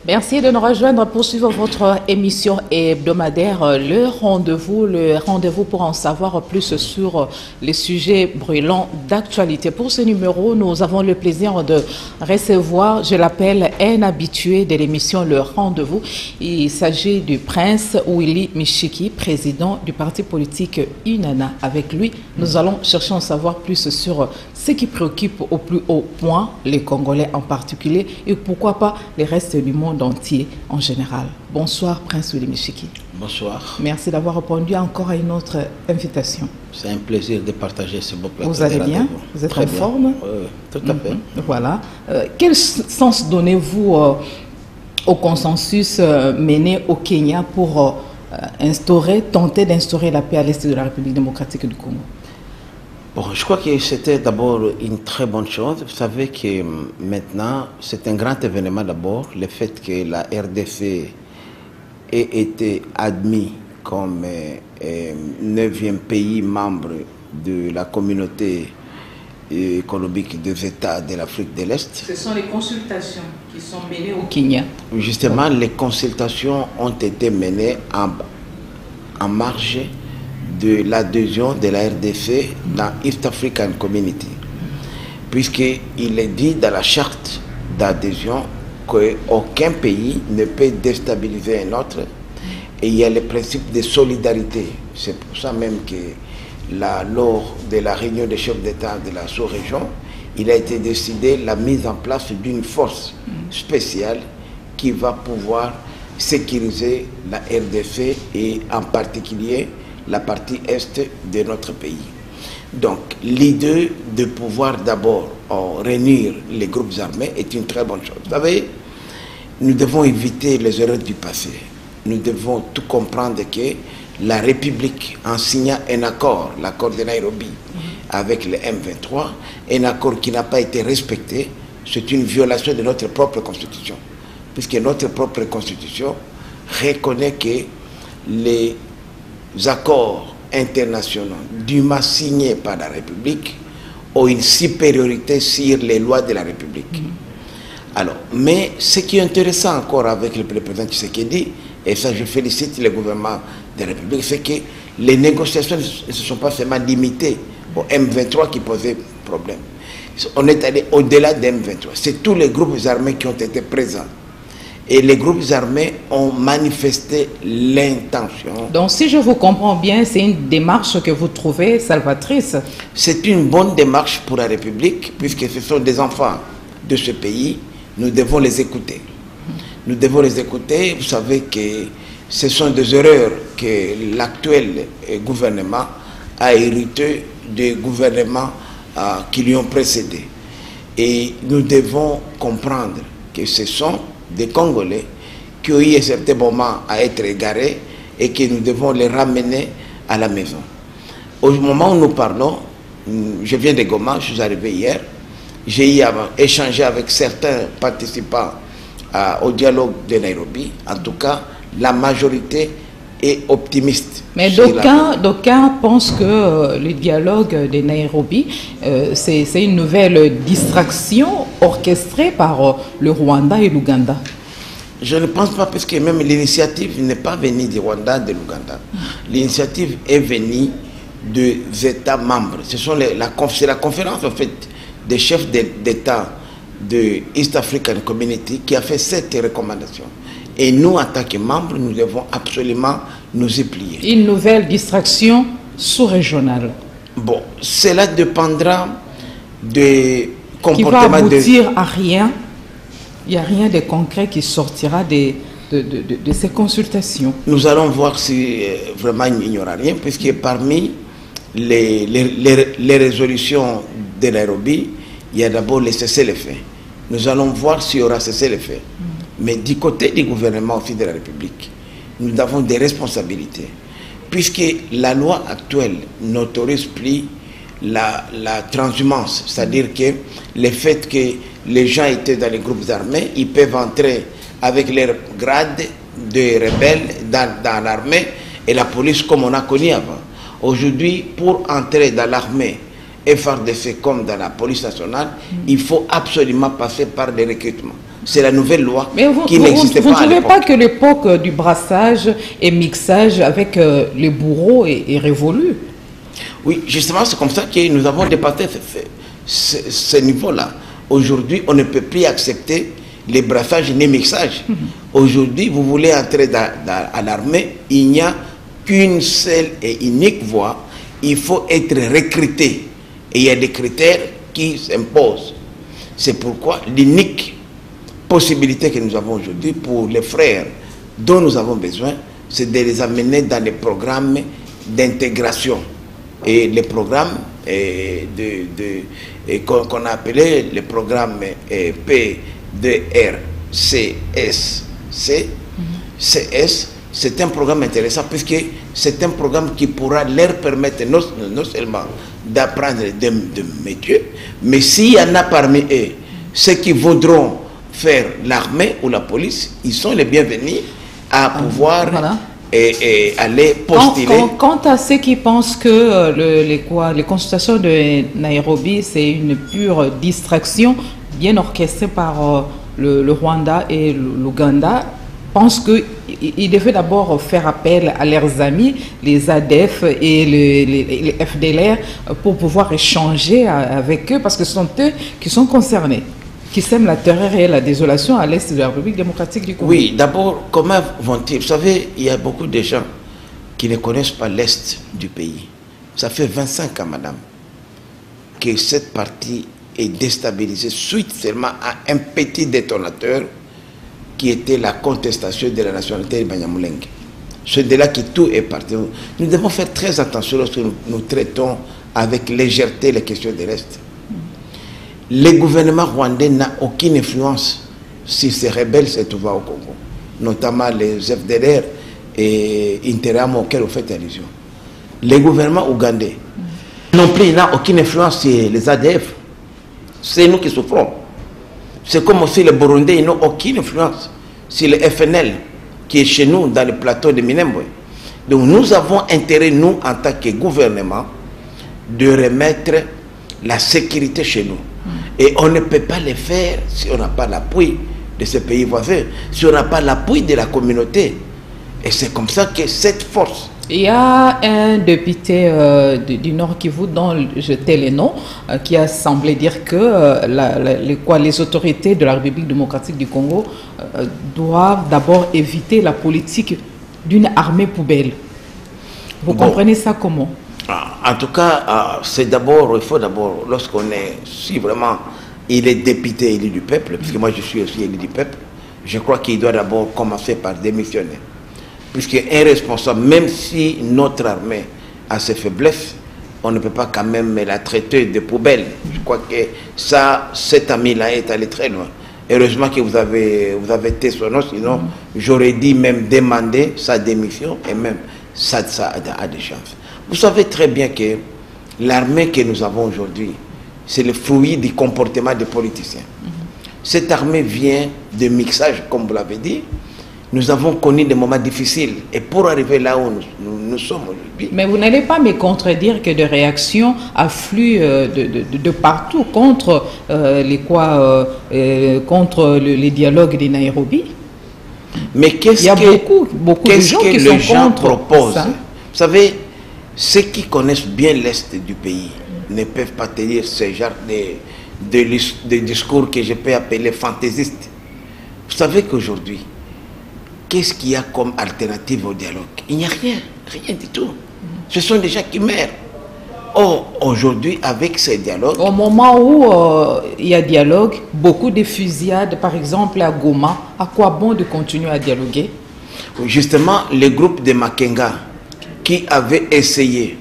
Merci de nous rejoindre pour suivre votre émission hebdomadaire, le rendez-vous pour en savoir plus sur les sujets brûlants d'actualité. Pour ce numéro, nous avons le plaisir de recevoir, je l'appelle, un habitué de l'émission Le Rendez-vous. Il s'agit du prince Willy Michiki, président du parti politique UNANA. Avec lui, nous allons chercher à en savoir plus sur ce qui préoccupe au plus haut point les Congolais en particulier et pourquoi pas les restes du monde entier en général. Bonsoir, Prince Willy Michiki. Bonsoir. Merci d'avoir répondu encore à une autre invitation. C'est un plaisir de partager ce beau plateau. Vous allez bien? Vous êtes en forme? Tout à fait. Voilà. Quel sens donnez-vous au consensus mené au Kenya pour tenter d'instaurer la paix à l'est de la République démocratique du Congo? Bon, je crois que c'était d'abord une très bonne chose. Vous savez que maintenant, c'est un grand événement d'abord, le fait que la RDC ait été admis comme 9e pays membre de la communauté économique des États de l'Afrique de l'Est. Ce sont les consultations qui sont menées au Kenya. Justement, les consultations ont été menées en marge de l'adhésion de la RDC dans East African Community, puisqu'il est dit dans la charte d'adhésion qu'aucun pays ne peut déstabiliser un autre, et il y a le principe de solidarité. C'est pour ça même que lors de la réunion des chefs d'État de la sous-région, il a été décidé la mise en place d'une force spéciale qui va pouvoir sécuriser la RDC et en particulier la partie est de notre pays. Donc, l'idée de pouvoir d'abord réunir les groupes armés est une très bonne chose. Vous savez, nous devons éviter les erreurs du passé. Nous devons tout comprendre que la République, en signant un accord, l'accord de Nairobi, avec le M23, un accord qui n'a pas été respecté, c'est une violation de notre propre constitution. Puisque notre propre constitution reconnaît que les accords internationaux dûment signés par la République ont une supériorité sur les lois de la République. Alors, mais ce qui est intéressant encore avec le président Tshisekedi, et ça je félicite le gouvernement de la République, c'est que les négociations ne se sont pas seulement limitées au M23 qui posait problème. On est allé au-delà de M23. C'est tous les groupes armés qui ont été présents. Et les groupes armés ont manifesté l'intention. Donc, si je vous comprends bien, c'est une démarche que vous trouvez salvatrice. C'est une bonne démarche pour la République, puisque ce sont des enfants de ce pays. Nous devons les écouter. Nous devons les écouter. Vous savez que ce sont des erreurs que l'actuel gouvernement a hérité des gouvernements qui lui ont précédé. Et nous devons comprendre que ce sont des Congolais qui ont eu à certains moments à être égarés et que nous devons les ramener à la maison. Au moment où nous parlons, je viens de Goma, je suis arrivé hier, j'ai échangé avec certains participants au dialogue de Nairobi. En tout cas, la majorité est optimiste. Mais d'aucuns pensent que le dialogue de Nairobi, c'est une nouvelle distraction orchestrée par le Rwanda et l'Ouganda. Je ne pense pas, parce que même l'initiative n'est pas venue du Rwanda, de l'Ouganda. L'initiative est venue des États membres. C'est la conférence en fait, des chefs d'État de East African Community qui a fait cette recommandation. Et nous, en tant que membres, nous devons absolument nous y plier. Une nouvelle distraction sous-régionale. Bon, cela dépendra des comportements. Qui va aboutir à rien. Il n'y a rien de concret qui sortira de ces consultations. Nous allons voir si vraiment il n'y aura rien, puisque parmi les résolutions de Nairobi, il y a d'abord les cessez-le-feu. Nous allons voir s'il y aura cessez-le-feu. Mais du côté du gouvernement aussi de la République, nous avons des responsabilités. Puisque la loi actuelle n'autorise plus la transhumance, c'est-à-dire que le fait que les gens étaient dans les groupes armés, ils peuvent entrer avec leur grade de rebelles dans l'armée et la police comme on a connu avant. Aujourd'hui, pour entrer dans l'armée FARDC comme dans la police nationale, il faut absolument passer par des recrutements. C'est la nouvelle loi qui n'existait pas à l'époque. Vous ne trouvez pas que l'époque du brassage et mixage avec les bourreaux est révolue? Oui, justement, c'est comme ça que nous avons dépassé ce niveau-là. Aujourd'hui, on ne peut plus accepter les brassages ni mixages. Aujourd'hui, vous voulez entrer à l'armée, il n'y a qu'une seule et unique voie. Il faut être recruté. Et il y a des critères qui s'imposent. C'est pourquoi l'unique possibilité que nous avons aujourd'hui pour les frères dont nous avons besoin, c'est de les amener dans les programmes d'intégration. Et les programmes qu'on a appelé les programmes P2RCSC, c'est un programme intéressant puisque c'est un programme qui pourra leur permettre non seulement d'apprendre des métiers, mais s'il y en a parmi eux, ceux qui voudront faire l'armée ou la police, ils sont les bienvenus à pouvoir aller postuler. Quant à ceux qui pensent que les consultations de Nairobi, c'est une pure distraction bien orchestrée par le Rwanda et l'Ouganda, pensent qu'ils devaient d'abord faire appel à leurs amis, les ADF et les FDLR, pour pouvoir échanger avec eux, parce que ce sont eux qui sont concernés, qui sèment la terreur et la désolation à l'est de la République démocratique du Congo. Oui, d'abord, comment vont-ils? Vous savez, il y a beaucoup de gens qui ne connaissent pas l'est du pays. Ça fait 25 ans, madame, que cette partie est déstabilisée suite seulement à un petit détonateur qui était la contestation de la nationalité de Banyamulenge. C'est de là que tout est parti. Nous devons faire très attention lorsque nous traitons avec légèreté les questions de l'Est. Le gouvernement rwandais n'a aucune influence sur ces rebelles se trouvent au Congo, notamment les FDLR et Interam auxquels vous faites allusion. Le gouvernement ougandais non plus n'a aucune influence sur les ADF. C'est nous qui souffrons. C'est comme aussi les Burundais n'ont aucune influence sur le FNL qui est chez nous dans le plateau de Minembwe. Donc nous avons intérêt, nous, en tant que gouvernement, de remettre la sécurité chez nous. Et on ne peut pas le faire si on n'a pas l'appui de ces pays voisins, si on n'a pas l'appui de la communauté. Et c'est comme ça que cette force... Il y a un député du Nord Kivu, dont je tais les noms, qui a semblé dire que les autorités de la République démocratique du Congo doivent d'abord éviter la politique d'une armée poubelle. Vous comprenez ça comment? En tout cas, c'est d'abord, il faut d'abord, lorsqu'on est, si vraiment il est député élu du peuple, puisque moi je suis aussi élu du peuple, je crois qu'il doit d'abord commencer par démissionner. Puisqu'un responsable, même si notre armée a ses faiblesses, on ne peut pas quand même la traiter de poubelle. Je crois que ça, cet ami-là est allé très loin. Heureusement que vous avez été son nom, sinon j'aurais dit même demander sa démission et même ça a des chances. Vous savez très bien que l'armée que nous avons aujourd'hui, c'est le fruit du comportement des politiciens. Cette armée vient de mixage, comme vous l'avez dit. Nous avons connu des moments difficiles. Et pour arriver là où nous sommes aujourd'hui... Mais vous n'allez pas me contredire que des réactions affluent de partout contre, contre les dialogues de Nairobi? Mais qu'est-ce que... Il y a beaucoup de gens qui sont contre ça. Vous savez, ceux qui connaissent bien l'Est du pays ne peuvent pas tenir ce genre de discours que je peux appeler fantaisistes. Vous savez qu'aujourd'hui, qu'est-ce qu'il y a comme alternative au dialogue? Il n'y a rien, rien du tout. Ce sont des gens qui meurent. Or, aujourd'hui, avec ces dialogues... Au moment où il y a dialogue, beaucoup de fusillades, par exemple à Goma, à quoi bon de continuer à dialoguer? Justement, le groupe de Makenga, qui avait essayé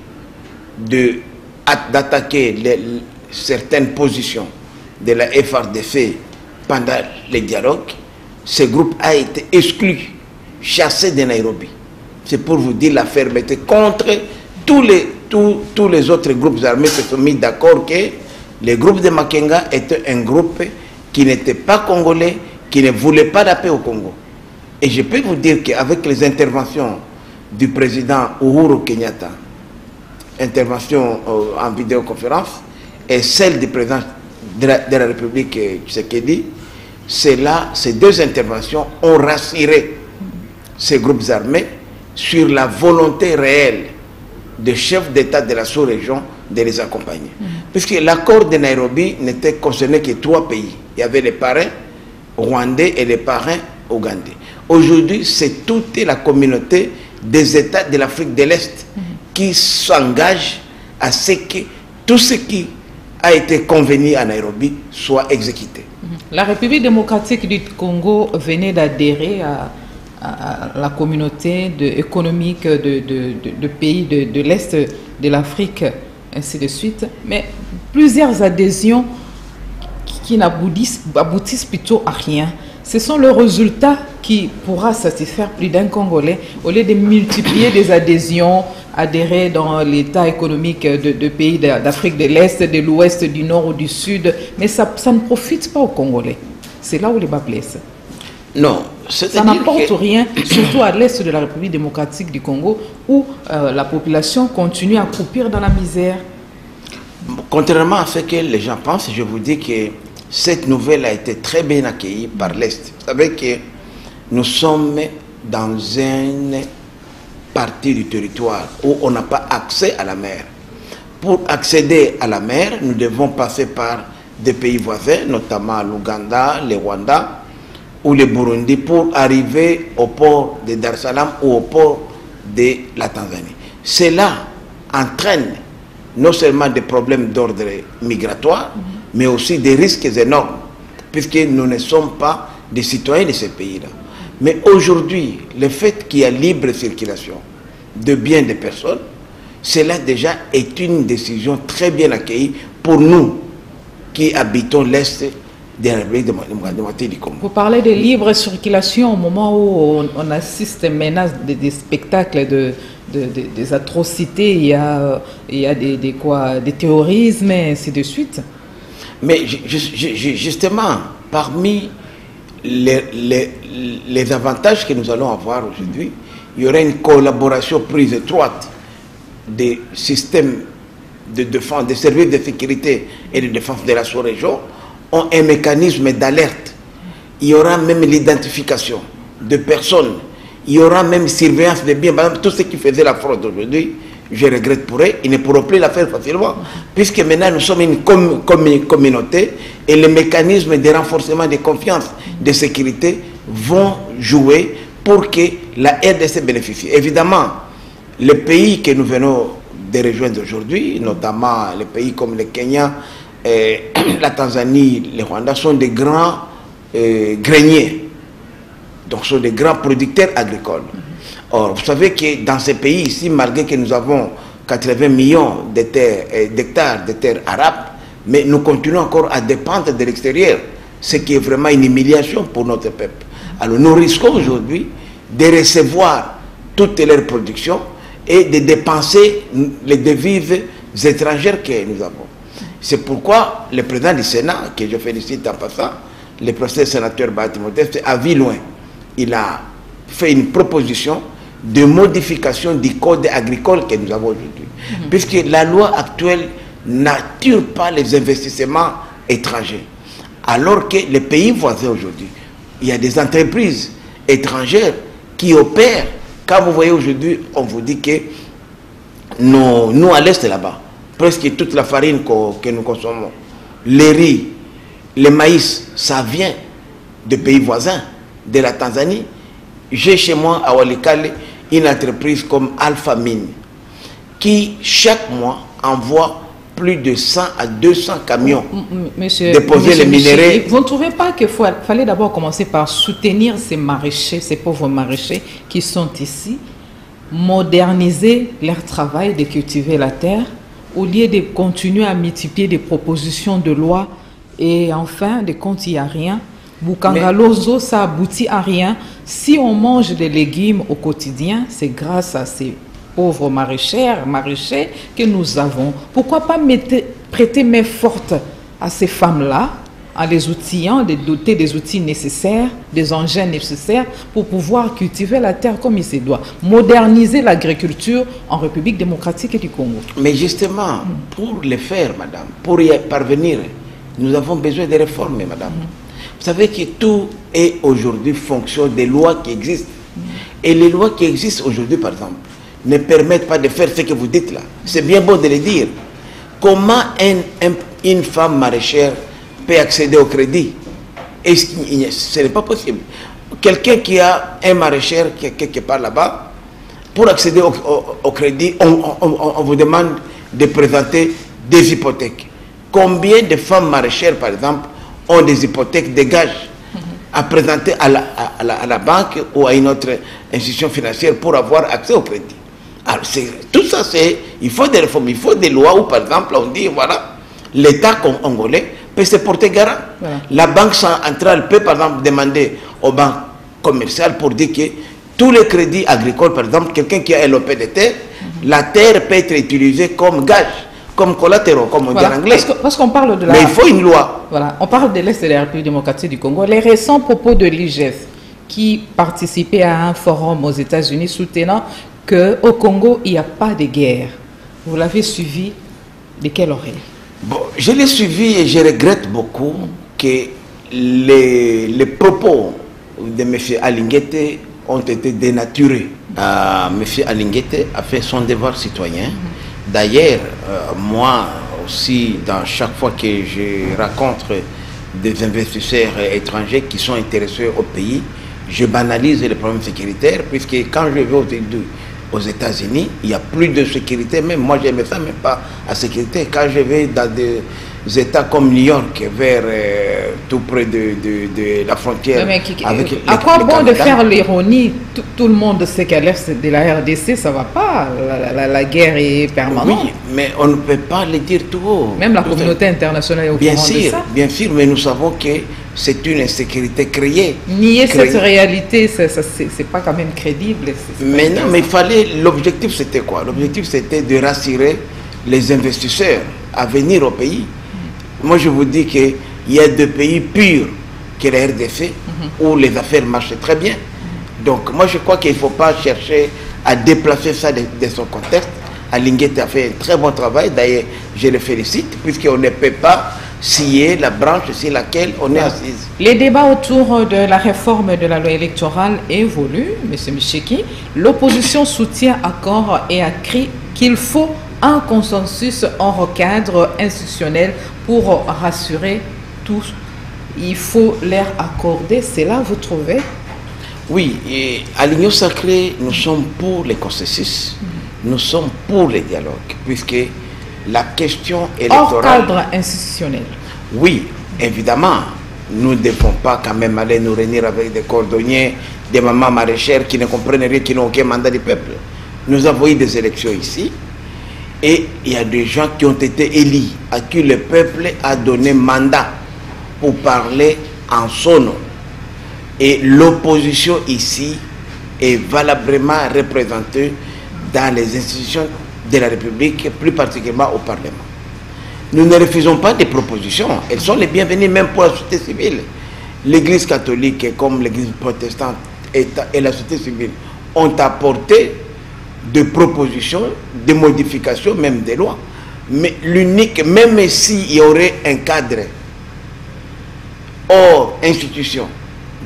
d'attaquer certaines positions de la FRDC pendant les dialogues, ce groupe a été exclu, chassé de Nairobi. C'est pour vous dire la fermeté contre tous les autres groupes armés se sont mis d'accord que le groupe de Makenga était un groupe qui n'était pas congolais, qui ne voulait pas la paix au Congo. Et je peux vous dire qu'avec les interventions du président Uhuru Kenyatta, intervention en vidéoconférence, et celle du président de la République Tshisekedi, ces deux interventions ont rassuré ces groupes armés sur la volonté réelle des chefs d'État de la sous-région de les accompagner. Puisque l'accord de Nairobi n'était concerné que 3 pays. Il y avait les parrains rwandais et les parrains ougandais. Aujourd'hui, c'est toute la communauté des États de l'Afrique de l'Est qui s'engage à ce que tout ce qui a été convenu à Nairobi soit exécuté. La République démocratique du Congo venait d'adhérer à la communauté économique de pays de l'Est de l'Afrique, ainsi de suite. Mais plusieurs adhésions qui n'aboutissent plutôt à rien. Ce sont les résultats qui pourra satisfaire plus d'un Congolais au lieu de multiplier des adhésions, adhérer dans l'état économique de pays d'Afrique de l'Est, de l'Ouest, du Nord ou du Sud. Mais ça ne profite pas aux Congolais. C'est là où les bas blessent. Non. Ça n'apporte rien, surtout à l'Est de la République démocratique du Congo, où la population continue à croupir dans la misère. Contrairement à ce que les gens pensent, je vous dis que cette nouvelle a été très bien accueillie par l'Est. Vous savez que nous sommes dans une partie du territoire où on n'a pas accès à la mer. Pour accéder à la mer, nous devons passer par des pays voisins, notamment l'Ouganda, le Rwanda ou le Burundi, pour arriver au port de Dar es Salaam ou au port de la Tanzanie. Cela entraîne non seulement des problèmes d'ordre migratoire, mais aussi des risques énormes, puisque nous ne sommes pas des citoyens de ces pays-là. Mais aujourd'hui, le fait qu'il y a libre circulation de biens des personnes, cela déjà est une décision très bien accueillie pour nous qui habitons l'Est de la République démocratique du Congo. Vous parlez de libre circulation au moment où on assiste maintenant à des spectacles des atrocités, il y a des terrorismes et ainsi de suite. Mais justement, parmi les avantages que nous allons avoir aujourd'hui, il y aura une collaboration prise étroite des systèmes de défense, des services de sécurité et de défense de la sous-région, ont un mécanisme d'alerte. Il y aura même l'identification de personnes. Il y aura même surveillance des biens. Par exemple, tous ceux qui faisaient la fraude aujourd'hui, je regrette pour eux, ils ne pourront plus la faire facilement. Puisque maintenant nous sommes une communauté et les mécanismes de renforcement de confiance, de sécurité vont jouer pour que la RDC bénéficie. Évidemment, les pays que nous venons de rejoindre aujourd'hui, notamment les pays comme le Kenya, la Tanzanie, le Rwanda, sont des grands greniers. Donc, sont des grands producteurs agricoles. Or, vous savez que dans ces pays ici, malgré que nous avons 80 millions d'hectares de terres arabes, mais nous continuons encore à dépendre de l'extérieur, ce qui est vraiment une humiliation pour notre peuple. Alors, nous risquons aujourd'hui de recevoir toute leur production et de dépenser les devises étrangères que nous avons. C'est pourquoi le président du Sénat, que je félicite en passant, le professeur sénateur Bahati Modeste, a vu loin. Il a fait une proposition de modification du code agricole que nous avons aujourd'hui. Puisque la loi actuelle n'attire pas les investissements étrangers. Alors que les pays voisins aujourd'hui, il y a des entreprises étrangères qui opèrent. Quand vous voyez aujourd'hui, on vous dit que nous à l'Est là-bas, presque toute la farine que nous consommons, les riz, le maïs, ça vient de pays voisins, de la Tanzanie. J'ai chez moi à Walikale une entreprise comme Alpha Mine qui chaque mois envoie plus de 100 à 200 camions déposer les minéraux. Vous ne trouvez pas qu'il fallait d'abord commencer par soutenir ces maraîchers, ces pauvres maraîchers qui sont ici, moderniser leur travail de cultiver la terre, au lieu de continuer à multiplier des propositions de loi et enfin, de compte, il n'y a rien. Bukangalozo, ça aboutit à rien. Si on mange des légumes au quotidien, c'est grâce à ces pauvres maraîchers que nous avons. Pourquoi pas prêter main forte à ces femmes-là, en les outillant, de doter des outils nécessaires, des engins nécessaires pour pouvoir cultiver la terre comme il se doit. Moderniser l'agriculture en République démocratique du Congo. Mais justement, pour le faire, madame, pour y parvenir, nous avons besoin de réformes, madame. Vous savez que tout est aujourd'hui fonction des lois qui existent. Et les lois qui existent aujourd'hui, par exemple, ne permettent pas de faire ce que vous dites là. C'est bien beau de le dire. Comment une femme maraîchère peut accéder au crédit? Ce n'est pas possible. Quelqu'un qui a un maraîchère quelque part là-bas, pour accéder au crédit, on vous demande de présenter des hypothèques. Combien de femmes maraîchères, par exemple, ont des hypothèques, des gages à présenter à la banque ou à une autre institution financière pour avoir accès au crédit? Alors, tout ça, il faut des réformes, il faut des lois où, par exemple, on dit, voilà, l'État congolais peut se porter garant. Voilà. La banque centrale peut, par exemple, demander aux banques commerciales pour dire que tous les crédits agricoles, par exemple, quelqu'un qui a un lopin de terre, la terre peut être utilisée comme gage, comme collatéraux, comme on dit en anglais. Parce qu'on parle de la... Mais il faut une loi. Voilà, on parle de l'Est de la République démocratique du Congo. Les récents propos de l'IGF qui participait à un forum aux États-Unis soutenant qu'au Congo, il n'y a pas de guerre. Vous l'avez suivi de quelle oreille? Bon, je l'ai suivi et je regrette beaucoup que les propos de M. Alinguete ont été dénaturés. M. Alinguete a fait son devoir citoyen. D'ailleurs, moi aussi, dans chaque fois que je rencontre des investisseurs étrangers qui sont intéressés au pays, je banalise les problèmes sécuritaires, puisque quand je vais aux États-Unis, il n'y a plus de sécurité. Même moi, je ne me sens même pas à sécurité. Quand je vais dans des États comme New York, vers tout près de la frontière avec à quoi bon de faire l'ironie? Tout le monde sait qu'à l'est de la RDC, ça ne va pas. La guerre est permanente. Oui, mais on ne peut pas le dire tout haut. Même la communauté internationale est au courant de ça. Bien sûr, mais nous savons que c'est une insécurité créée. Nier cette réalité, c'est pas quand même crédible. Mais non, mais il fallait... L'objectif, c'était quoi? L'objectif, c'était de rassurer les investisseurs à venir au pays. Moi, je vous dis qu'il y a des pays purs que la RDC, où les affaires marchent très bien. Donc, moi, je crois qu'il ne faut pas chercher à déplacer ça de son contexte. Alinguete a fait un très bon travail. D'ailleurs, je le félicite, puisqu'on ne peut pas scier la branche sur laquelle on est assise. Les débats autour de la réforme de la loi électorale évoluent, M. Micheki. L'opposition soutient encore et a crié qu'il faut un consensus hors cadre institutionnel pour rassurer tous. Il faut leur accorder. C'est là, vous trouvez? Oui, et à l'Union sacrée, nous sommes pour les consensus, nous sommes pour les dialogues, puisque la question électorale... Hors cadre institutionnel. Oui, évidemment. Nous ne devons pas quand même aller nous réunir avec des cordonniers, des mamans maraîchères qui ne comprennent rien, qui n'ont aucun mandat du peuple. Nous avons eu des élections ici, et il y a des gens qui ont été élus, à qui le peuple a donné mandat pour parler en son nom. Et l'opposition ici est valablement représentée dans les institutions de la République, plus particulièrement au Parlement. Nous ne refusons pas des propositions, elles sont les bienvenues même pour la société civile. L'Église catholique comme l'Église protestante et la société civile ont apporté des propositions, des modifications, même des lois. Mais l'unique, même s'il y aurait un cadre hors institution,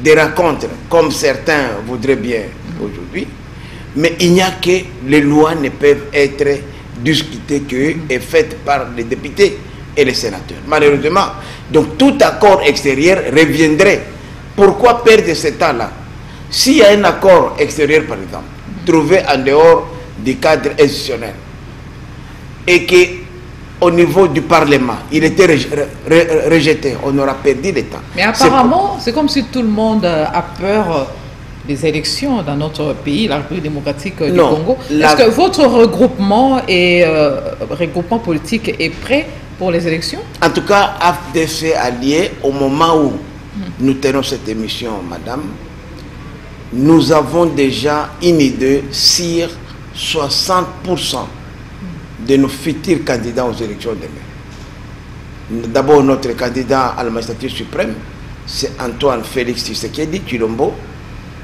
des rencontres comme certains voudraient bien aujourd'hui, mais il n'y a que les lois ne peuvent être discutées que et faites par les députés et les sénateurs. Malheureusement, donc tout accord extérieur reviendrait. Pourquoi perdre ce temps-là? S'il y a un accord extérieur, par exemple, trouvé en dehors du cadre institutionnel, et qu'au niveau du Parlement, il était rejeté, on aura perdu le temps. Mais apparemment, c'est comme si tout le monde a peur des élections dans notre pays, la République démocratique du Congo. Est-ce que votre regroupement politique est prêt pour les élections? En tout cas, AFDC allié, au moment où nous tenons cette émission, madame, nous avons déjà une idée sur 60% de nos futurs candidats aux élections demain. D'abord, notre candidat à la magistrature suprême, c'est Antoine Félix Tshisekedi Tshilombo,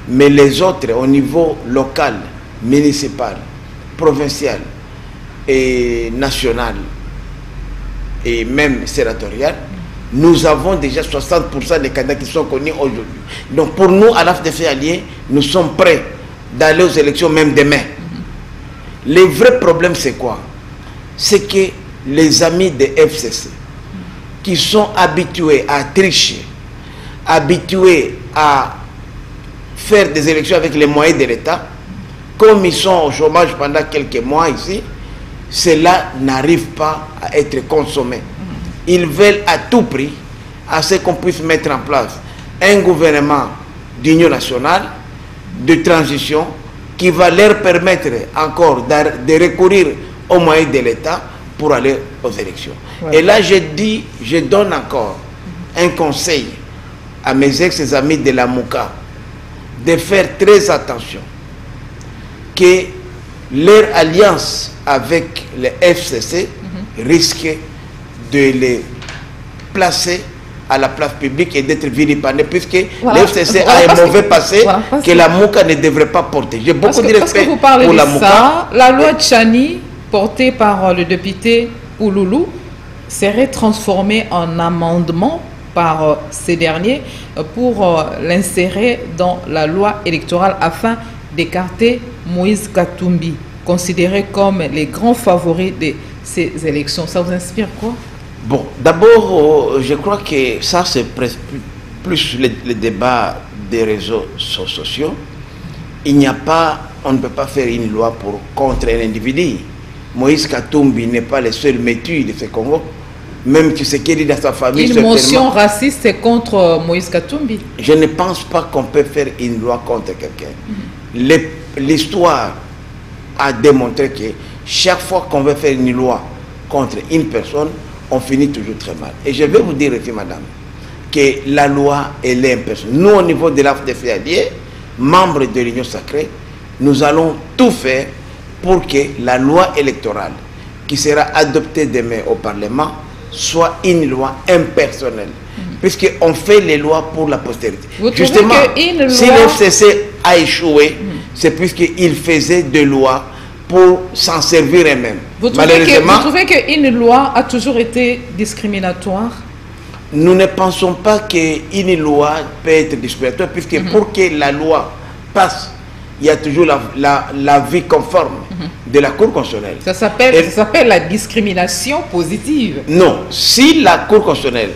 mais les autres au niveau local, municipal, provincial et national et même sénatorial, nous avons déjà 60% des candidats qui sont connus aujourd'hui. Donc pour nous, à l'AFDF allié, nous sommes prêts d'aller aux élections même demain. Le vrai problème, c'est quoi? C'est que les amis de FCC, qui sont habitués à tricher, habitués à faire des élections avec les moyens de l'État, comme ils sont au chômage pendant quelques mois ici, cela n'arrive pas à être consommé. Ils veulent à tout prix à ce qu'on puisse mettre en place un gouvernement d'union nationale, de transition, qui va leur permettre encore de recourir aux moyens de l'État pour aller aux élections. Ouais. Et là, je donne encore un conseil à mes ex-amis de la Mouka de faire très attention que leur alliance avec le FCC risque de les placer à la place publique et d'être vilipendés, puisque le FCC a un mauvais passé que la Mouka ne devrait pas porter. J'ai beaucoup de respect pour la Mouka. La loi Tchani, portée par le député Ouloulou, serait transformée en amendement par ces derniers pour l'insérer dans la loi électorale afin d'écarter Moïse Katumbi, considéré comme les grands favoris de ces élections. Ça vous inspire quoi? Bon, d'abord, je crois que ça, c'est plus le débat des réseaux sociaux. Il n'y a pas, on ne peut pas faire une loi contre un individu. Moïse Katumbi n'est pas le seul métis de ce Congo. Même Tshisekedi dans sa famille. Une motion raciste contre Moïse Katumbi. Je ne pense pas qu'on peut faire une loi contre quelqu'un. L'histoire a démontré que chaque fois qu'on veut faire une loi contre une personne, on finit toujours très mal. Et je vais vous dire ici, madame, que la loi, elle est impersonnelle. Nous, au niveau de l'AFDF allié, membres de l'Union sacrée, nous allons tout faire pour que la loi électorale qui sera adoptée demain au Parlement soit une loi impersonnelle. Puisqu'on fait les lois pour la postérité. Justement, si le FCC a échoué, c'est puisqu'il faisait des lois pour s'en servir eux-mêmes. Vous trouvez qu'une loi a toujours été discriminatoire? Nous ne pensons pas qu'une loi peut être discriminatoire, puisque pour que la loi passe, il y a toujours l'avis conforme de la Cour constitutionnelle. Ça s'appelle la discrimination positive. Non, si la Cour constitutionnelle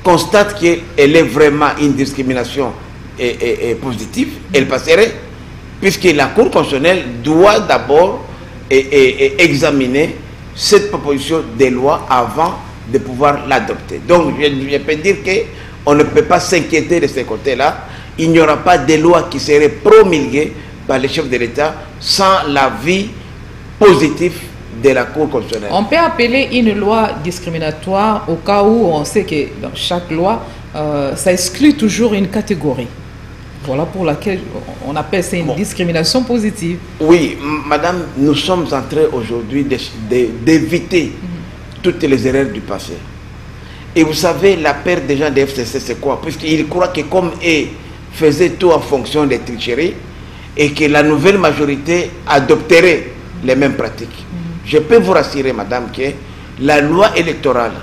constate qu'elle est vraiment une discrimination positive, elle passerait, puisque la Cour constitutionnelle doit d'abord examiner cette proposition de loi avant de pouvoir l'adopter. Donc, je peux dire qu'on ne peut pas s'inquiéter de ce côté-là. Il n'y aura pas de loi qui serait promulguée par les chefs de l'État sans l'avis positif de la Cour constitutionnelle. On peut appeler une loi discriminatoire au cas où on sait que dans chaque loi, ça exclut toujours une catégorie. Voilà pour laquelle on appelle ça une discrimination positive. Oui, madame, nous sommes en train aujourd'hui d'éviter toutes les erreurs du passé. Et vous savez, la peur des gens de FCC, c'est quoi? Puisqu'ils croient que comme eux faisaient tout en fonction des tricheries, et que la nouvelle majorité adopterait les mêmes pratiques. Je peux vous rassurer, madame, que la loi électorale,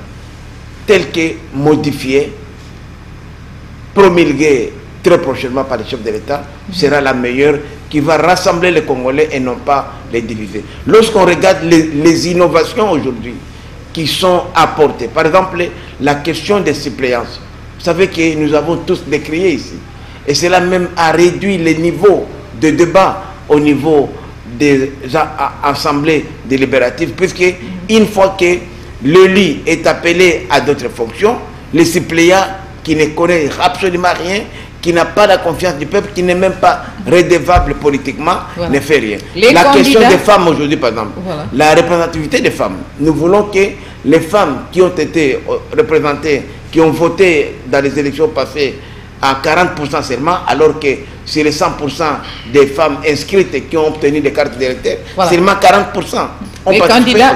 telle que modifiée, promulguée très prochainement par les chefs de l'État, sera la meilleure, qui va rassembler les Congolais et non pas les diviser. Lorsqu'on regarde les innovations aujourd'hui qui sont apportées, par exemple, la question des suppléances, vous savez que nous avons tous décrié ici, et cela même a réduit les niveaux de débat au niveau des assemblées délibératives, puisque une fois que le lit est appelé à d'autres fonctions, le suppléant qui ne connaît absolument rien, qui n'a pas la confiance du peuple, qui n'est même pas redevable politiquement, ne fait rien. La question des femmes aujourd'hui, par exemple, la représentativité des femmes. Nous voulons que les femmes qui ont été représentées, qui ont voté dans les élections passées à 40% seulement, alors que sur les 100% des femmes inscrites qui ont obtenu des cartes d'électeurs, seulement 40%. Les candidats,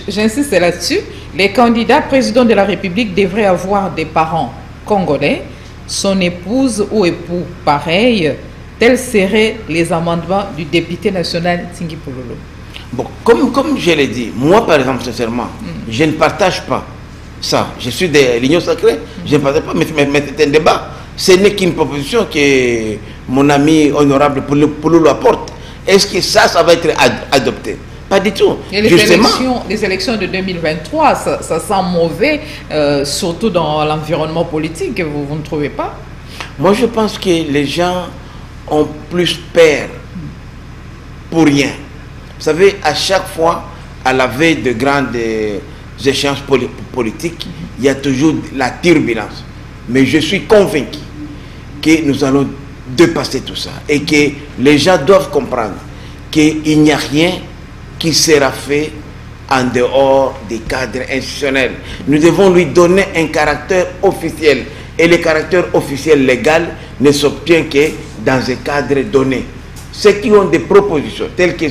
j'insiste là-dessus, les candidats présidents de la République devraient avoir des parents congolais, son épouse ou époux pareil. Tels seraient les amendements du député national Tingui Pololo. Bon, comme je l'ai dit, moi par exemple, sincèrement, je ne partage pas Ça, je suis de l'Union Sacrée, je ne pensais pas, mais c'est un débat. Ce n'est qu'une proposition que mon ami honorable Pouloulou apporte. Est-ce que ça va être adopté? Pas du tout. Et les élections de 2023, ça sent mauvais, surtout dans l'environnement politique, vous ne trouvez pas? Moi, je pense que les gens ont plus peur pour rien. Vous savez, à chaque fois, à la veille de grandes échéances politiques, il y a toujours la turbulence. Mais je suis convaincu que nous allons dépasser tout ça et que les gens doivent comprendre qu'il n'y a rien qui sera fait en dehors des cadres institutionnels. Nous devons lui donner un caractère officiel. Et le caractère officiel légal ne s'obtient que dans un cadre donné. Ceux qui ont des propositions telles que...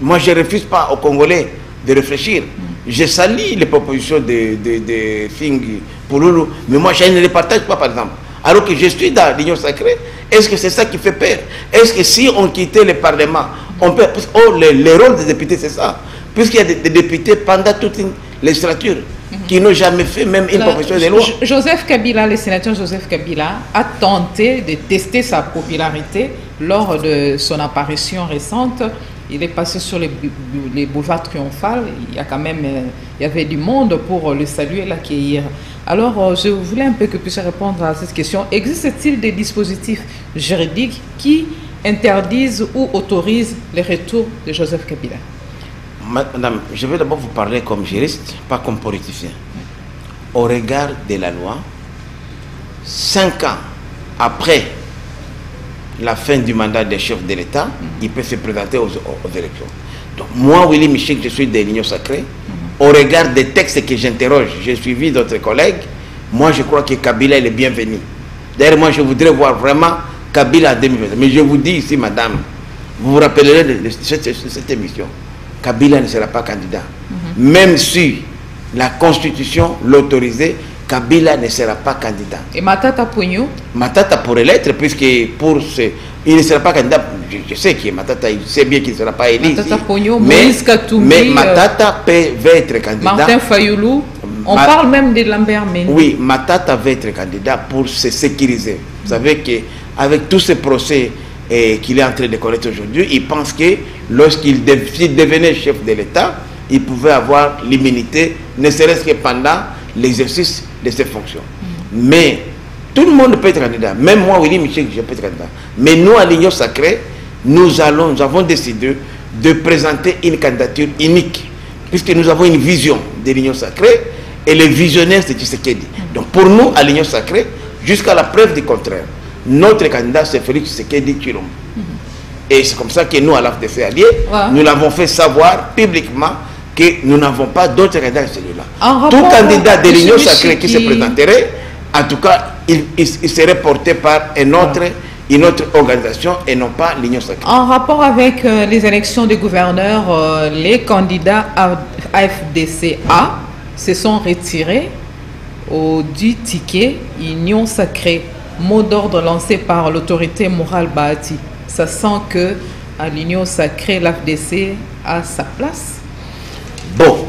Moi, je ne refuse pas aux Congolais de réfléchir. Je salue les propositions de Fing Pouloulou, mais moi, je ne les partage pas, par exemple. Alors que je suis dans l'Union Sacrée, est-ce que c'est ça qui fait peur? Est-ce que si on quittait le Parlement, on peut... Oh, le rôle des députés, c'est ça. Puisqu'il y a des députés pendant toute une législature qui n'ont jamais fait même une proposition de loi. Joseph Kabila, le sénateur Joseph Kabila, a tenté de tester sa popularité lors de son apparition récente. Il est passé sur les boulevards triomphales. Il y avait du monde pour le saluer, l'accueillir. Alors, je voulais un peu que vous puissiez répondre à cette question. Existe-t-il des dispositifs juridiques qui interdisent ou autorisent le retour de Joseph Kabila? Madame, je vais d'abord vous parler comme juriste, pas comme politicien. Au regard de la loi, 5 ans après la fin du mandat des chefs de l'État, il peut se présenter aux élections. Donc moi, Willy Michel, je suis de l'Union Sacrée. Au regard des textes que j'interroge, j'ai suivi d'autres collègues, moi je crois que Kabila est le bienvenu. D'ailleurs, moi je voudrais voir vraiment Kabila en 2020. Mais je vous dis ici, madame, vous vous rappellerez de cette émission. Kabila ne sera pas candidat. Même si la Constitution l'autorisait, Kabila ne sera pas candidat. Et Matata Ponyo? Matata pourrait l'être, puisque il ne sera pas candidat. Je sais que Matata, il sait bien qu'il ne sera pas élu. Matata Ponyo, mais Matata va être candidat. Martin Fayoulou, on parle même de Lambert Mendy. Oui, Matata va être candidat pour se sécuriser. Vous savez qu'avec tous ces procès qu'il est en train de connaître aujourd'hui, il pense que lorsqu'il devenait chef de l'État, il pouvait avoir l'immunité, ne serait-ce que pendant l'exercice de ses fonctions. Mais tout le monde peut être candidat. Même moi, Willy Michel, je peux être candidat. Mais nous, à l'Union Sacrée, nous avons décidé de présenter une candidature unique, puisque nous avons une vision de l'Union Sacrée, et le visionnaire, c'est Tshisekedi. Donc pour nous, à l'Union Sacrée, jusqu'à la preuve du contraire, notre candidat, c'est Félix Tshisekedi Tshilombo. Et c'est comme ça que nous, à l'AFDC Allié, nous l'avons fait savoir publiquement que nous n'avons pas d'autres candidats que celui-là. Tout candidat de l'Union Sacrée qui se présenterait, en tout cas, il serait porté par une autre organisation et non pas l'Union Sacrée. En rapport avec les élections des gouverneurs, les candidats AFDCA se sont retirés du ticket Union Sacrée. Mot d'ordre lancé par l'autorité morale Bahati. Ça sent que à l'Union Sacrée, l'AFDC a sa place. Bon,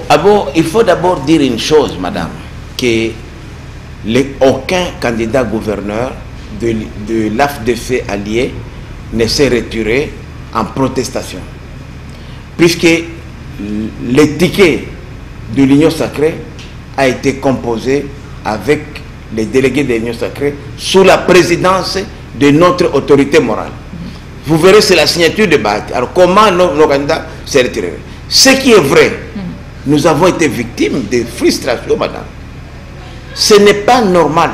il faut d'abord dire une chose, madame, que aucun candidat gouverneur de l'AFDC allié ne s'est retiré en protestation. Puisque le ticket de l'Union Sacrée a été composé avec les délégués de l'Union Sacrée sous la présidence de notre autorité morale. Vous verrez, c'est la signature de Bahati. Alors comment nos candidats s'est retiré? Ce qui est vrai, nous avons été victimes de frustration, madame. Ce n'est pas normal.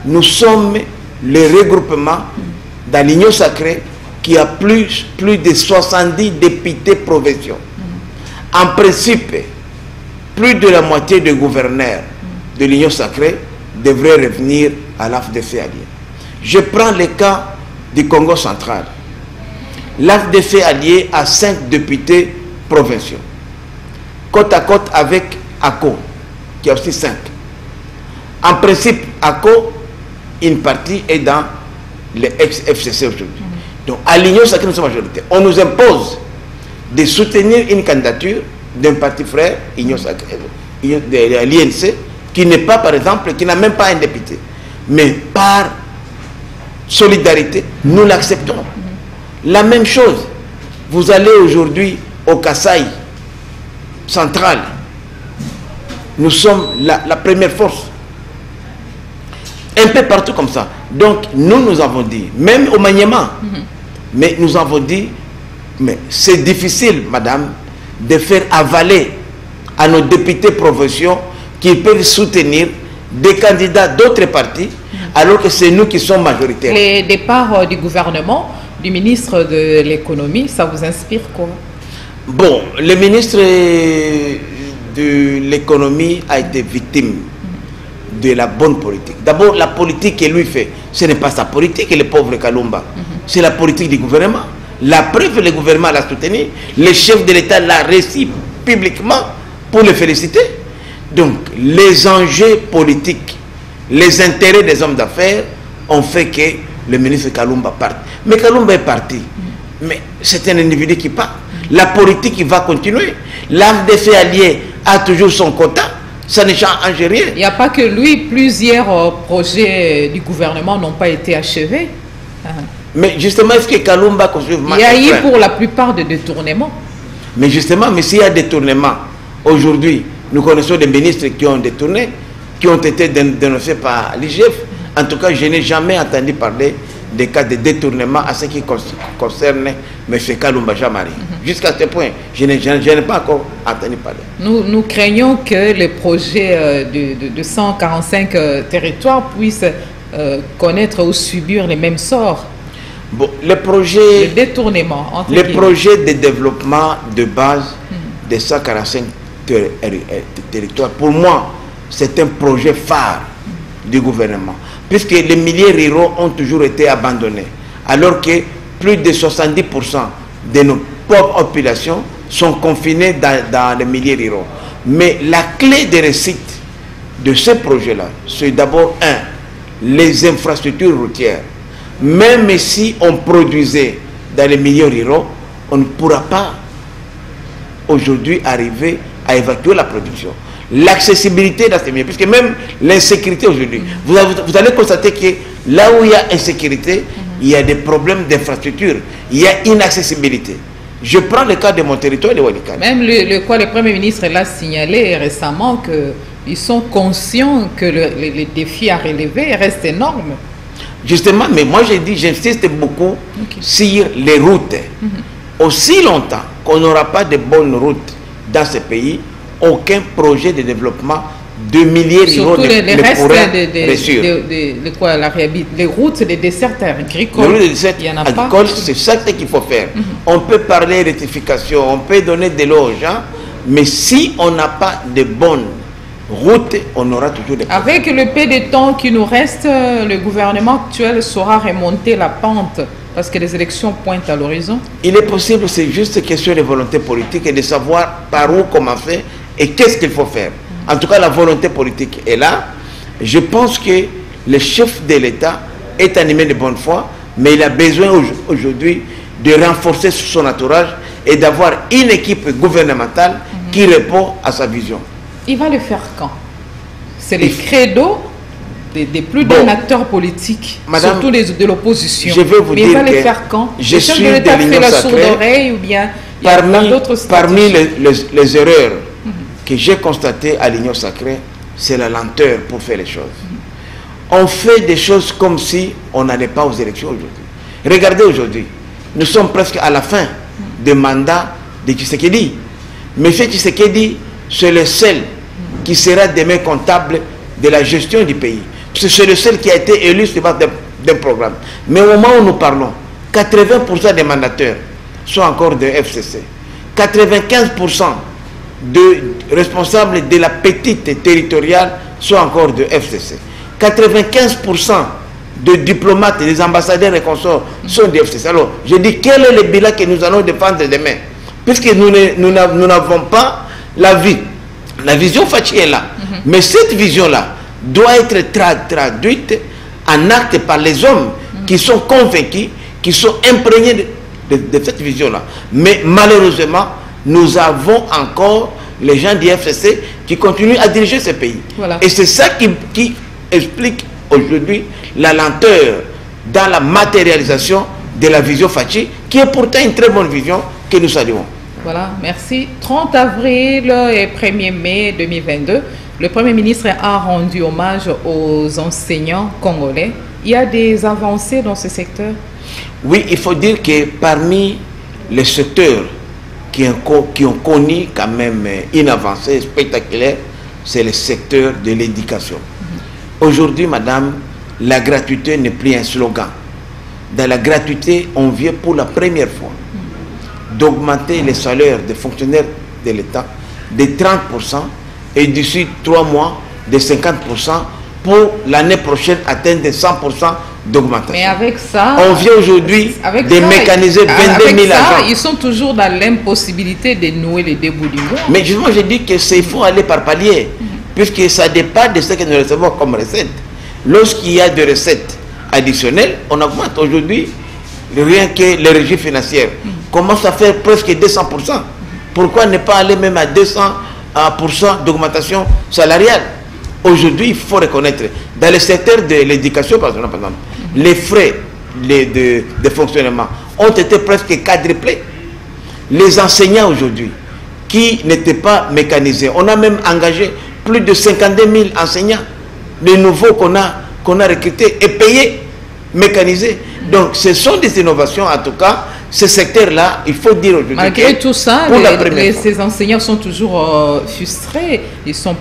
Nous sommes le regroupement dans l'Union Sacrée qui a plus de 70 députés provinciaux. En principe, plus de la moitié des gouverneurs de l'Union Sacrée devraient revenir à l'AFDC allié. Je prends le cas du Congo central. L'AFDC allié a 5 députés provinciaux, côte à côte avec ACO, qui a aussi 5. En principe, ACO, une partie est dans les ex-FCC aujourd'hui. Donc, à l'Union Sacrée, nous sommes majorité. On nous impose de soutenir une candidature d'un parti frère, Union Sacrée, l'INC, qui n'est pas, par exemple, qui n'a même pas un député. Mais par solidarité, nous l'acceptons. La même chose, vous allez aujourd'hui au Kasaï central. Nous sommes la première force. Un peu partout comme ça. Donc, nous avons dit, même au Maniema, mais nous avons dit, mais c'est difficile, madame, de faire avaler à nos députés provinciaux qu'ils peuvent soutenir des candidats d'autres partis, alors que c'est nous qui sommes majoritaires. Les départs du gouvernement, du ministre de l'économie, ça vous inspire quoi? Bon, le ministre de l'économie a été victime de la bonne politique. D'abord, la politique qu'il lui fait, ce n'est pas sa politique, le pauvre Kalumba. C'est la politique du gouvernement. La preuve, le gouvernement l'a soutenu. Le chef de l'État l'a reçu publiquement pour le féliciter. Donc, les enjeux politiques, les intérêts des hommes d'affaires ont fait que le ministre Kalumba parte. Mais Kalumba est parti. Mais c'est un individu qui part. La politique va continuer. L'AFDC allié a toujours son quota. Ça ne change rien. Il n'y a pas que lui, plusieurs projets du gouvernement n'ont pas été achevés. Mais justement, est-ce que Kalumba construit... Il y a eu pour la plupart des détournements. Mais justement, mais s'il y a détournement, aujourd'hui, nous connaissons des ministres qui ont détourné, qui ont été dénoncés par l'IGF. En tout cas, je n'ai jamais entendu parler des cas de détournement à ce qui concerne M. Kalumba Jamari. Jusqu'à ce point, je n'ai pas encore entendu parler. Nous craignons que les projets de 145 territoires puissent connaître ou subir les mêmes sorts. Bon, les projets... Le détournement. Les projets de développement de base des 145 territoires, pour moi, c'est un projet phare du gouvernement. Puisque les milieux ruraux ont toujours été abandonnés. Alors que plus de 70% de nos pauvres populations sont confinées dans les milieux ruraux. Mais la clé de réussite de ce projet-là, c'est d'abord, les infrastructures routières. Même si on produisait dans les milieux ruraux, on ne pourra pas aujourd'hui arriver à évacuer la production. L'accessibilité dans ces milieux, puisque même l'insécurité aujourd'hui, vous allez constater que là où il y a insécurité, il y a des problèmes d'infrastructure, il y a inaccessibilité. Je prends le cas de mon territoire de Walikale. Même le Premier ministre l'a signalé récemment qu'ils sont conscients que les défis à relever restent énormes. Justement, mais moi j'ai dit, j'insiste beaucoup sur les routes. Aussi longtemps qu'on n'aura pas de bonnes routes dans ce pays, aucun projet de développement de milliers de ruraux ne pourrait réussir. Les routes des desserts agricoles, les routes des desserts agricoles, c'est ça qu'il faut faire. On peut parler de rectification, on peut donner de l'eau aux gens, mais si on n'a pas de bonnes routes, on aura toujours des problèmes. Avec le peu de temps qui nous reste, le gouvernement actuel saura remonter la pente parce que les élections pointent à l'horizon. Il est possible, c'est juste question de volonté politique et de savoir par où commencer et qu'est-ce qu'il faut faire. En tout cas, la volonté politique est là. Je pense que le chef de l'État est animé de bonne foi, mais il a besoin aujourd'hui de renforcer son entourage et d'avoir une équipe gouvernementale qui répond à sa vision. Il va le faire quand? C'est le credo des plus d'un acteur politique, Madame, surtout de l'opposition. Je vais vous mais dire il va que le faire quand? Je suis de l'Union Sacrée. Ou bien parmi les erreurs que j'ai constatées à l'Union Sacrée, c'est la lenteur pour faire les choses. On fait des choses comme si on n'allait pas aux élections aujourd'hui. Regardez aujourd'hui, nous sommes presque à la fin du mandat de Tshisekedi. M. Tshisekedi, c'est le seul qui sera demain comptable de la gestion du pays. C'est le seul qui a été élu sur base d'un programme. Mais au moment où nous parlons, 80% des mandataires sont encore de FCC. 95% de responsables de la petite territoriale sont encore de FCC. 95% de diplomates et des ambassadeurs et consorts sont de FCC. Alors, je dis, quel est le bilan que nous allons défendre demain? Puisque nous n'avons pas la vision Fachi est là. Mais cette vision-là doit être traduite en acte par les hommes qui sont convaincus, qui sont imprégnés de cette vision-là. Mais malheureusement, nous avons encore les gens du FCC qui continuent à diriger ce pays. Voilà. Et c'est ça qui explique aujourd'hui la lenteur dans la matérialisation de la vision Fachi, qui est pourtant une très bonne vision que nous saluons. Voilà, merci. 30 avril et 1er mai 2022, le Premier ministre a rendu hommage aux enseignants congolais. Il y a des avancées dans ce secteur? Oui, il faut dire que parmi les secteurs qui ont connu quand même une avancée spectaculaire, c'est le secteur de l'éducation. Aujourd'hui, madame, la gratuité n'est plus un slogan. Dans la gratuité, on vient pour la première fois d'augmenter les salaires des fonctionnaires de l'État de 30% et d'ici 3 mois de 50% pour l'année prochaine atteindre 100% d'augmentation. Mais avec ça, on vient aujourd'hui de mécaniser 22 000 agents. Ils sont toujours dans l'impossibilité de nouer les deux bouts du monde. Mais justement, je dis que c'est faut aller par palier, puisque ça dépend de ce que nous recevons comme recette. Lorsqu'il y a des recettes additionnelles, on augmente. Aujourd'hui, rien que les régies financières commencent à faire presque 200%. Pourquoi ne pas aller même à 200% d'augmentation salariale? Aujourd'hui, il faut reconnaître, dans le secteur de l'éducation, par exemple, les frais de fonctionnement ont été presque quadruplés. Les enseignants aujourd'hui, qui n'étaient pas mécanisés, on a même engagé plus de 52 000 enseignants, les nouveaux qu'on a recrutés et payés, mécanisés. Donc, ce sont des innovations, en tout cas. Ce secteur-là, il faut dire aujourd'hui. Malgré tout ça, ces enseignants sont toujours frustrés, ils sont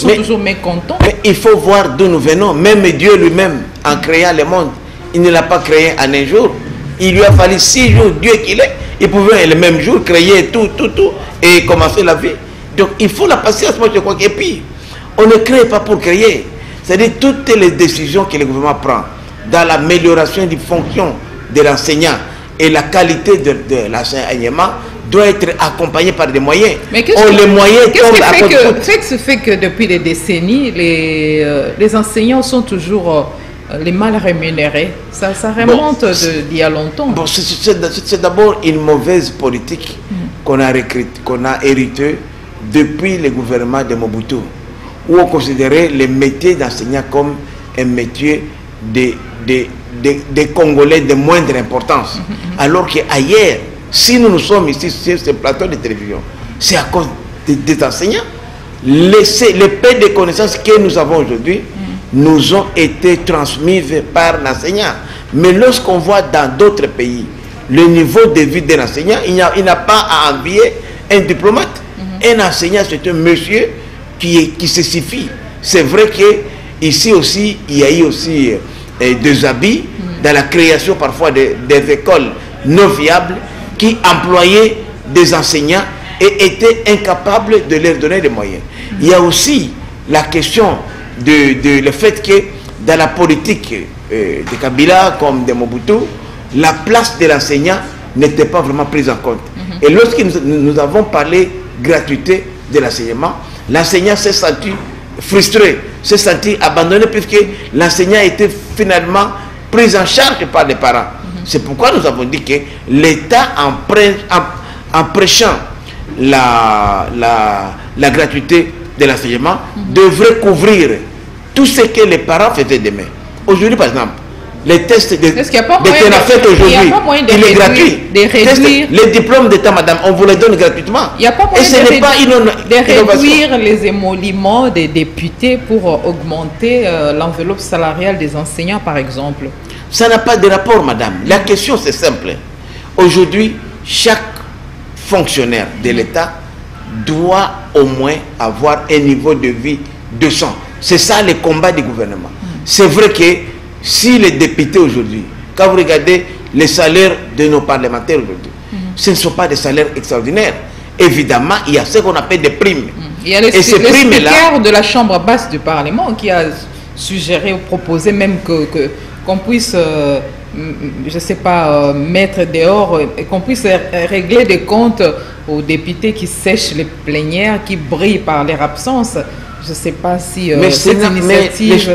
toujours mécontents. Mais il faut voir d'où nous venons. Même Dieu lui-même, en créant le monde, il ne l'a pas créé en un jour. Il lui a fallu 6 jours, Dieu qu'il est. Il pouvait le même jour créer tout, et commencer la vie. Donc il faut la patience, moi je crois. Et puis, on ne crée pas pour créer. C'est-à-dire toutes les décisions que le gouvernement prend dans l'amélioration des fonctions de l'enseignant et la qualité de l'enseignement doit être accompagnée par des moyens. Mais qu'est-ce qui fait que depuis des décennies, les enseignants sont toujours les mal rémunérés? Ça remonte d'il y a longtemps. Bon, c'est d'abord une mauvaise politique qu'on a héritée depuis le gouvernement de Mobutu, où on considérait les métiers d'enseignant comme un métier des Congolais de moindre importance. Alors qu'ailleurs, si nous sommes ici sur ce plateau de télévision, c'est à cause des enseignants. Les paix de connaissances que nous avons aujourd'hui nous ont été transmises par l'enseignant. Mais lorsqu'on voit dans d'autres pays le niveau de vie d'un enseignant, il n'a pas à envier un diplomate. Un enseignant, c'est un monsieur qui se suffit. C'est vrai qu'ici aussi, il y a eu aussi des habits dans la création parfois des écoles non viables qui employaient des enseignants et étaient incapables de leur donner des moyens. Il y a aussi la question le fait que dans la politique de Kabila comme de Mobutu, la place de l'enseignant n'était pas vraiment prise en compte. Et lorsque nous avons parlé gratuité de l'enseignement, l'enseignant s'est senti frustré, s'est senti abandonné puisque l'enseignant était finalement pris en charge par les parents. C'est pourquoi nous avons dit que l'État, en prêchant la gratuité de l'enseignement, devrait couvrir tout ce que les parents faisaient demain. Aujourd'hui, par exemple, les tests de TENAFET aujourd'hui, il est gratuit. Les diplômes d'État, madame, on vous les donne gratuitement. Il n'y a pas moyen de réduire les émoluments des députés pour augmenter l'enveloppe salariale des enseignants, par exemple? Ça n'a pas de rapport, madame. La question, c'est simple. Aujourd'hui, chaque fonctionnaire de l'État doit au moins avoir un niveau de vie décent. C'est ça le combat du gouvernement. C'est vrai que si les députés aujourd'hui, quand vous regardez les salaires de nos parlementaires aujourd'hui, ce ne sont pas des salaires extraordinaires. Évidemment, il y a ce qu'on appelle des primes. Il y a le speaker de la Chambre basse du Parlement qui a suggéré ou proposé même qu'on puisse, je ne sais pas, mettre dehors et qu'on puisse régler des comptes aux députés qui sèchent les plénières, qui brillent par leur absence. Je ne sais pas si cette initiative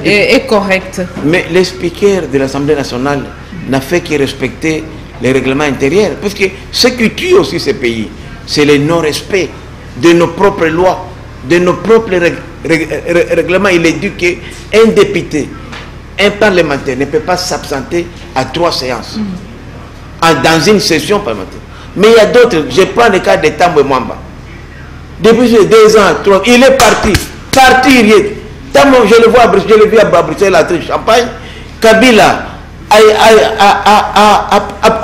est correcte. Mais le speaker de l'Assemblée nationale n'a fait que respecter les règlements intérieurs. Parce que ce qui tue aussi ces pays, c'est le non-respect de nos propres lois, de nos propres règlements. Il est dit qu'un député, un parlementaire ne peut pas s'absenter à 3 séances dans une session parlementaire. Mais il y a d'autres, je prends le cas de Tambwe Mwamba. Depuis 2 ans, 3, il est parti, je le vois, je l'ai vu à Bruxelles, à Champagne. Kabila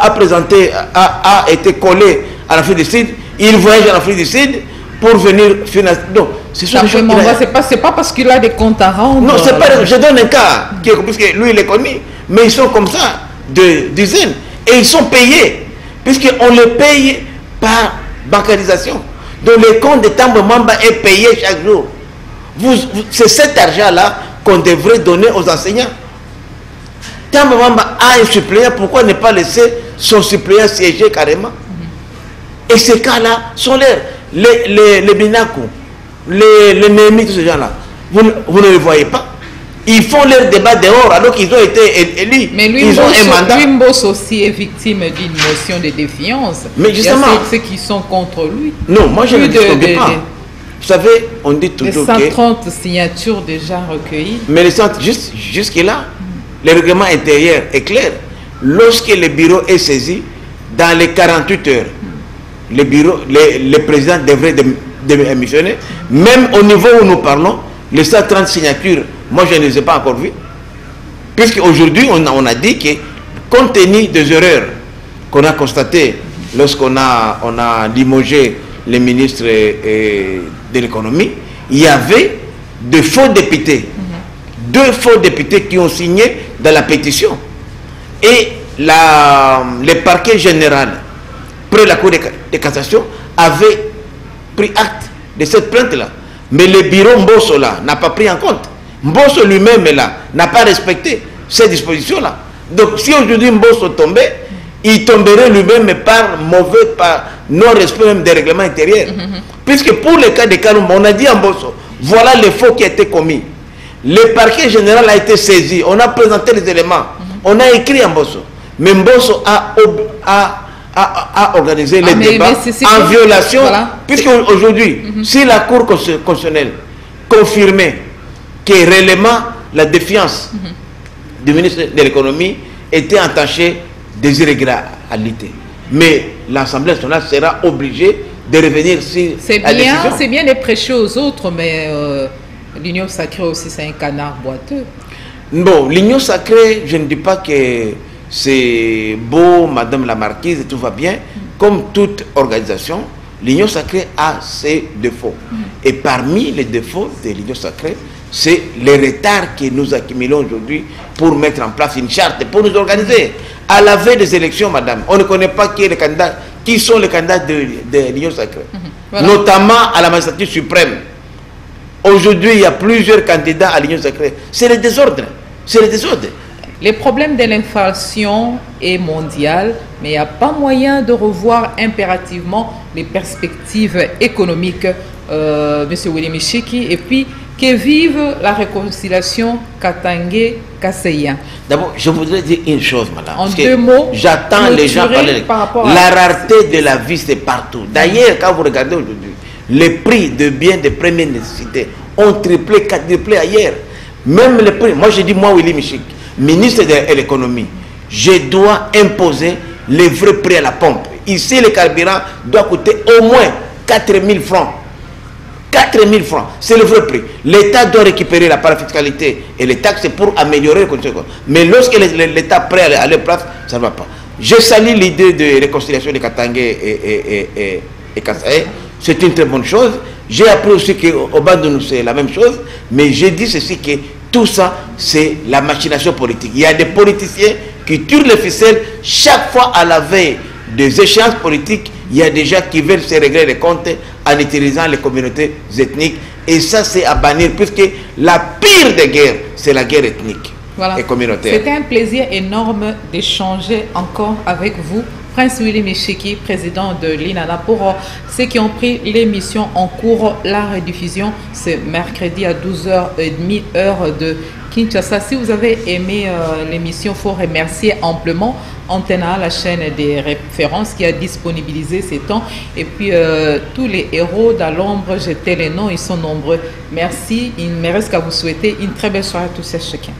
a présenté, a été collé à l'Afrique du Sud. Il voyage en Afrique du Sud pour venir financer. Donc, c'est pas parce qu'il a des comptes à rendre. Non, c'est pas. Je donne un cas, puisque lui il est connu, mais ils sont comme ça, de dizaines. Et ils sont payés, puisqu'on les paye par bancarisation. Donc le compte de Tambwe Mwamba est payé chaque jour. C'est cet argent-là qu'on devrait donner aux enseignants. Tambwe Mwamba a un suppléant, pourquoi ne pas laisser son suppléant siéger carrément? Et ces cas-là sont les Binakou, les Némi, tous ces gens-là. Vous ne les voyez pas. Ils font leur débat dehors alors qu'ils ont été élus. Mais lui, ils ont un mandat. Lui Mbosso aussi est victime d'une motion de défiance. Mais justement, il y a ceux qui sont contre lui. Non, moi je ne discute pas. Vous savez, on dit toujours que... 130 signatures déjà recueillies. Mais jusque-là, le règlement intérieur est clair. Lorsque le bureau est saisi, dans les 48 heures, le président devrait démissionner. Même au niveau où nous parlons, les 130 signatures, moi je ne les ai pas encore vues. Puisqu'aujourd'hui, on a dit que, compte tenu des erreurs qu'on a constatées lorsqu'on a limogé les ministres de l'économie, il y avait de faux députés. 2 faux députés qui ont signé dans la pétition. Et le parquet général, près la Cour de cassation, avait pris acte de cette plainte-là. Mais le bureau Mbosso là n'a pas pris en compte. Mbosso lui-même là n'a pas respecté ces dispositions-là. Donc si aujourd'hui Mbosso tombait, il tomberait lui-même par non-respect même des règlements intérieurs. Puisque pour le cas de Kalumba, on a dit à Mbosso, voilà les faux qui a été commis. Le parquet général a été saisi, on a présenté les éléments, on a écrit à Mbosso. Mais Mbosso a organisé les débats en violation, voilà. Puisque aujourd'hui, si la Cour constitutionnelle confirmait que réellement la défiance du ministre de l'économie était entachée des irrégularités, mais l'Assemblée nationale sera obligée de revenir sur la décision. C'est bien de prêcher aux autres, mais l'union sacrée aussi, c'est un canard boiteux. Bon, l'union sacrée, je ne dis pas que c'est beau, Madame la Marquise, tout va bien. Comme toute organisation, l'union sacrée a ses défauts. Et parmi les défauts de l'union sacrée, c'est les retards que nous accumulons aujourd'hui pour mettre en place une charte, pour nous organiser. À la veille des élections, Madame, on ne connaît pas qui sont les candidats de l'union sacrée, voilà. Notamment à la magistrature suprême. Aujourd'hui, il y a plusieurs candidats à l'union sacrée. C'est le désordre. C'est le désordre. Les problèmes de l'inflation est mondial, mais il n'y a pas moyen de revoir impérativement les perspectives économiques, M. Willy Chiki, et puis que vive la réconciliation Katangé-Kasseya. D'abord, je voudrais dire une chose, madame. En 2 mots, j'attends les gens parler. La rareté de la vie, c'est partout. D'ailleurs, quand vous regardez aujourd'hui, les prix de biens de première nécessité ont triplé, quadruplé ailleurs. Même les prix, moi je dis, moi Willy Chiki, ministre de l'économie, je dois imposer les vrais prix à la pompe. Ici, le carburant doit coûter au moins 4 000 francs. 4 000 francs, c'est le vrai prix. L'État doit récupérer la parafiscalité et les taxes pour améliorer les conditions. Mais lorsque l'État est prêt à leur place, ça ne va pas. Je salue l'idée de réconciliation de Katangé et Kassaye. C'est une très bonne chose. J'ai appris aussi qu'au Bandounou, c'est la même chose. Mais j'ai dit ceci que tout ça, c'est la machination politique. Il y a des politiciens qui tirent les ficelles chaque fois à la veille des échéances politiques. Il y a des gens qui veulent se régler les comptes en utilisant les communautés ethniques. Et ça, c'est à bannir, puisque la pire des guerres, c'est la guerre ethnique et communautaire. C'était un plaisir énorme d'échanger encore avec vous, Prince Willy Chiki, président de l'INANA, pour ceux qui ont pris l'émission en cours. La rediffusion, c'est mercredi à 12h30, heure de Kinshasa. Si vous avez aimé l'émission, il faut remercier amplement Antena, la chaîne des références qui a disponibilisé ces temps. Et puis, tous les héros dans l'ombre, j'étais les noms, ils sont nombreux. Merci. Il ne me reste qu'à vous souhaiter une très belle soirée à tous et chacun.